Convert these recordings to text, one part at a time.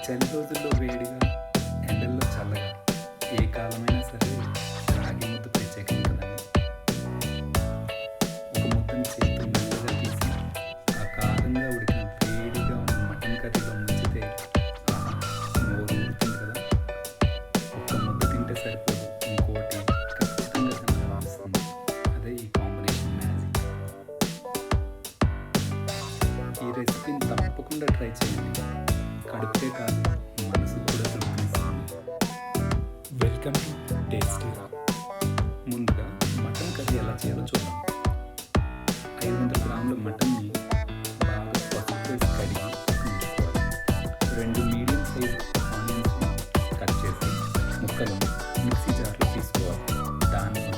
చలి రోజుల్లో వేడిగా, ఎండల్లో చల్లగా, ఏ కాలమైనా సరే రాగి ముద్ద ప్రత్యేకం కదండి. ఒక ముద్దని చేతితో మెల్లగా తీసి ఆ కారంగా ఉడికిన వేడిగా ఉన్న మటన్ కర్రీలో ముంచితే ఆహా, నోరు ఊరుతుంది కదా. ఒక్క ముద్ద తింటే సరిపోదు, ఇంకోటి ఖచ్చితంగా తినాలనిపిస్తుంది. అదే ఈ కాంబినేషన్ మ్యాజిక్. ఈ రెసిపీని తప్పకుండా ట్రై చేయండి. కడుపుకే కాదు, మనసు కూడా తృప్తిస్తుంది. Welcome to tasty rock. ముందుగా మటన్ కర్రీ ఎలా చేయాలో చూద్దాం. 500 గ్రాముల మటన్ని బాగా పసుపు వేసి కడిగి ఉంచుకోవాలి. 2 మీడియం సైజ్ ఆనియన్స్ని కట్ చేసి ముక్కలు మిక్సీ జార్లో తీసుకోవాలి. దానిలో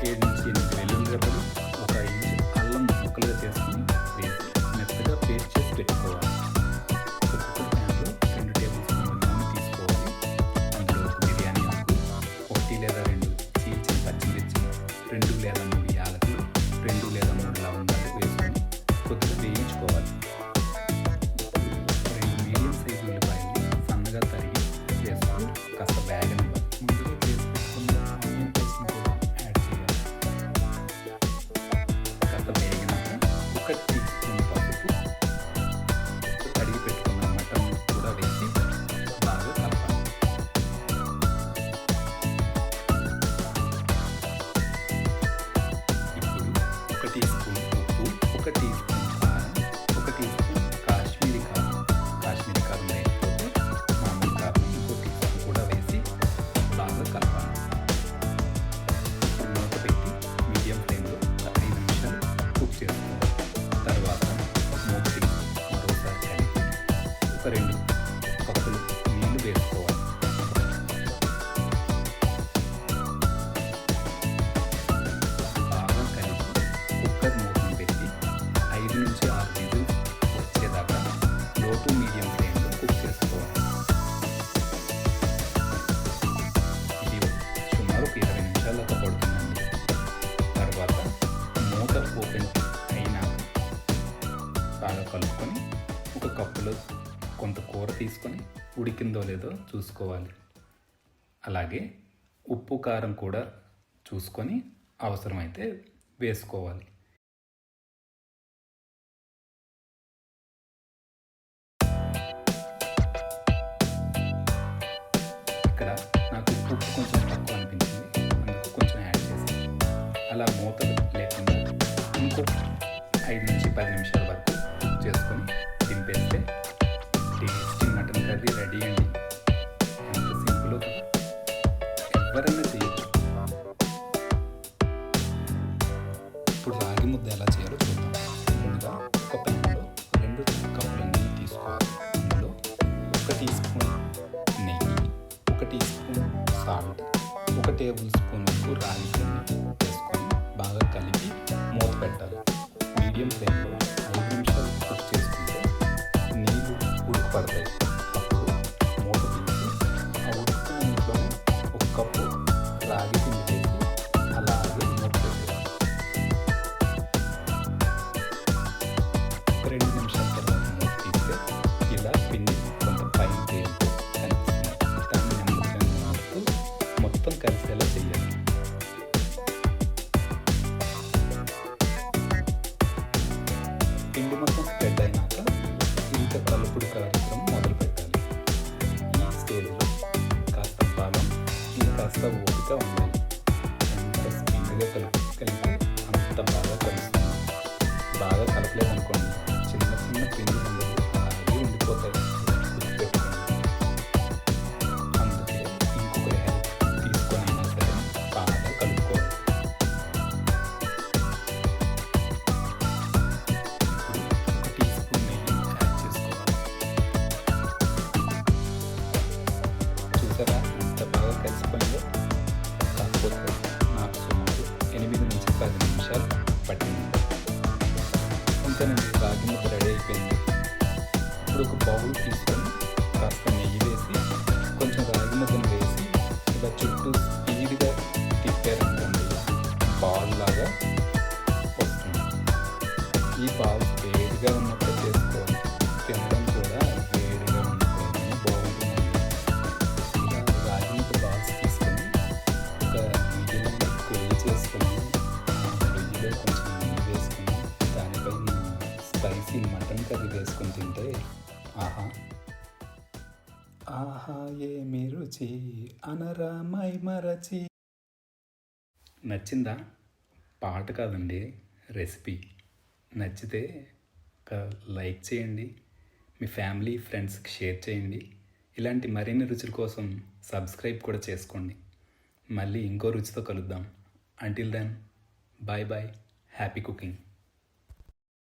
7 నుంచి 8 వెల్లుల్లి రెబ్బలు, 1 ఇంచు అల్లం ముక్కలుగా చేసుకుని వేసి మెత్తగా పేస్ట్ చేసి పెట్టుకోవాలి. ఒక 2 కప్పులు నీళ్లు వేసుకోవాలి. బాగా కలిపి కుక్కర్ మూతను పెట్టి 5 నుంచి 6 విజిల్స్ వచ్చేదాకా లో టు మీడియం ఫ్లేమ్లో కుక్ చేసుకోవాలి. ఇది సుమారు 20 నిమిషాల దాకా పడుతుందండి. తర్వాత మూత ఓపెన్ అయినాక బాగా కలుపుకొని ఒక కప్పులో కొంత కూర తీసుకొని ఉడికిందో లేదో చూసుకోవాలి. అలాగే ఉప్పు కారం కూడా చూసుకొని అవసరమైతే వేసుకోవాలి. ఇక్కడ నాకు ఉప్పు కొంచెం తక్కువ అనిపించింది, అందుకు కొంచెం యాడ్ చేసి అలా మూత లేకుండా ఇంకో 5 నుంచి 10 నిమిషాల వరకు కుక్ చేసుకొని దింపేస్తే టేస్టీ మటన్ కర్రీ రెడీ అండి. ఎంత సింపుల్ కదా, ఎవరైనా చేయొచ్చు. ఇప్పుడు రాగి ముద్ద ఎలా చేయాలో చూద్దాం. ముందుగా ఒక ప్యాన్లో 2 కప్పుల నెయ్యి తీసుకోవాలి. అందులో 1 టీ స్పూన్ నెయ్యి, 1 teaspoon salt, 1 tablespoon వరకు రాగి పిండి వేసుకొని బాగా కలిపి మూత పెట్టాలి. మీడియం ఫ్లేమ్లో 5 నిమిషాలు కుక్ చేసుకుంటే నీళ్ళు ఉడకపడతాయి. అప్పుడు మూత తీసి ఆ ఉడుకుతున్న నీటిలోనే 1 కప్పు రాగి పిండి వేసి అలాగే మూత పెట్టాలి. ఒక 2 నిమిషాల తర్వాత మూత తీస్తే ఇలా పిండి కొంత పైన తేలుతూ కనిపిస్తుంది. దాన్ని నెమ్మదిగా మారుతూ మొత్తం కలిసేలా చేయాలి. పిండి మొత్తం స్ప్రెడ్ అయినాక ఇంకా కలుపుడు కార్యక్రమం మొదలు పెట్టాలి. ఈ స్టేజ్లో కాస్త బలం, ఇంకాస్త ఓపిక ఉండాలి. ఎంత స్పీడ్గా కలిపితే అంత బాగా కలుస్తుంది. బాగా కలపలేదనుకోండి, చిన్న చిన్న పిండి ఉండదు, అలాగే ఉండిపోతాయి. గుర్తుపెట్టుకోండి. అందుకే ఇంకొకరి హెల్ప్ తీసుకొని అయినా సరే బాగా కలుపుకోవాలి. చూసారా ఎంత బాగా కలిసిపోయిందో. కాకపోతే నాకు సుమారు 8 నుంచి 10 నిమిషాలు పట్టింది. ఇంకానండి, రాగి ముద్ద రెడీ అయిపోయింది. ఇప్పుడు ఒక బౌల్ తీసుకొని కాస్త నెయ్యి వేసి కొంచెం రాగి ముద్దను వేసి ఇలా చుట్టూ స్పీడ్గా తిప్పారనుకోండి, బాల్ లాగా వస్తుంది. ఈ బాల్ వేడిగా ఉన్నప్పుడు చేసుకోవాలి. తినడం కూడా వేడిగా ఉన్నప్పుడు ఈ మటన్ కర్రీ వేసుకొని తింటే ఆహా ఆహా ఏమి రుచి అనరామై మరచి. నచ్చిందా? పాట కాదండి, రెసిపీ. నచ్చితే ఒక లైక్ చేయండి, మీ ఫ్యామిలీ ఫ్రెండ్స్కి షేర్ చేయండి. ఇలాంటి మరిన్ని రుచుల కోసం సబ్స్క్రైబ్ కూడా చేసుకోండి. మళ్ళీ ఇంకో రుచితో కలుద్దాం. Until then, bye bye, happy cooking.